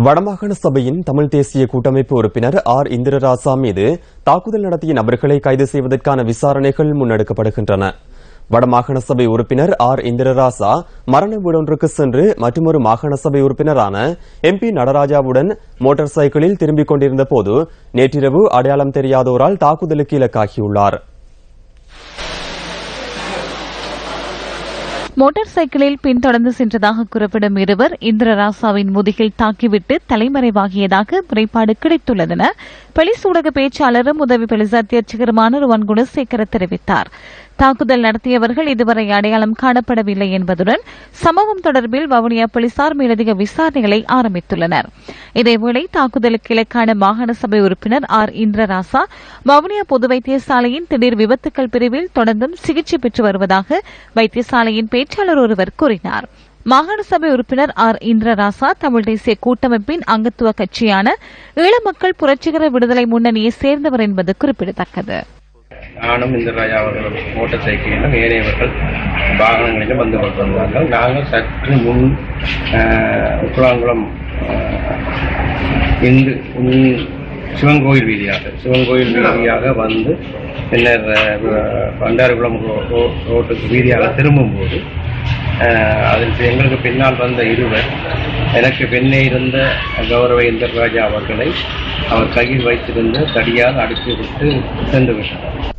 வடமாகாண சபையின் தமிழ் தேசிய கூட்டமைப்பு உறுப்பினர் ஆர் இந்திரராசா மீது தாக்குதல் நடத்திய நபர்களை கைது செய்வதற்கான விசாரணைகள் முன்னெடுக்கப்படுகின்றன. வடமாகாண சபை உறுப்பினர் ஆர் இந்திரராசா மரண வீடொன்றுக்கு சென்று மற்றொரு மாகாண சபை உறுப்பினரான MP நடராஜாவுடன் மோட்டார் சைக்கிளில் திரும்பிக் கொண்டிருந்த போது நேற்றிரவு அடையாளம் தெரியாதோரால் தாக்குதலுக்கு இலக்காகியுள்ளார். மோட்டார் சைக்கிளில் பின்தொடர்ந்து சென்றதாக கூறப்படும் இருவர் இந்திரராசாவின் முதுகில் தாக்கிவிட்டு தலைமறைவாகியதாக முறைப்பாடு கிடைத்துள்ளதென போலீஸ் ஊடக பேச்சாளரும் உதவி போலீஸ் அத்தியட்சகருமான ருவான் குணசேகர தெரிவித்தார். தாக்குதல் நடத்தியவர்கள் இதுவரை அடையாளம் காணப்படவில்லை என்பதுடன் சம்பவம் தொடர்பில் வவுனியா போலீசார் மேலதிக விசாரணைகளை ஆரம்பித்துள்ளனர். இதேவேளை தாக்குதலுக்கு இலக்கான மாகாண சபை உறுப்பினர் ஆர் இந்திரராசா வவுனியா பொது வைத்தியசாலையின் திடீர் விபத்துக்கள் பிரிவில் தொடர்ந்தும் சிகிச்சை பெற்று வருவதாக வைத்தியசாலையின் பேச்சாளர் ஒருவர் கூறினார். மாகாண சபை உறுப்பினர் ஆர் இந்திரராசா தமிழ் தேசிய கூட்டமைப்பின் அங்கத்துவ கட்சியான ஈழ மக்கள் புரட்சிகர விடுதலை முன்னணியை சேர்ந்தவர் என்பது குறிப்பிடத்தக்கது. நானும் இந்திரராஜா அவர்களும் மோட்டார் சைக்கிளிலும் ஏனையவர்கள் வாகனங்களிலும் வந்து கொண்டிருந்தார்கள். நாங்கள் சற்று முன் உக்குளாங்குளம் சிவன் கோயில் வீதியாக வந்து பின்னர் பண்டாரிகுளம் ரோட்டுக்கு வீதியாக திரும்பும்போது அதில் எங்களுக்கு பின்னால் வந்த இருவர் எனக்கு பின்னே இருந்த கௌரவ இந்திரராஜா அவர்களை அவர் கையில் வைத்திருந்த தடியால் அடித்து விட்டு சென்று விட்டார்.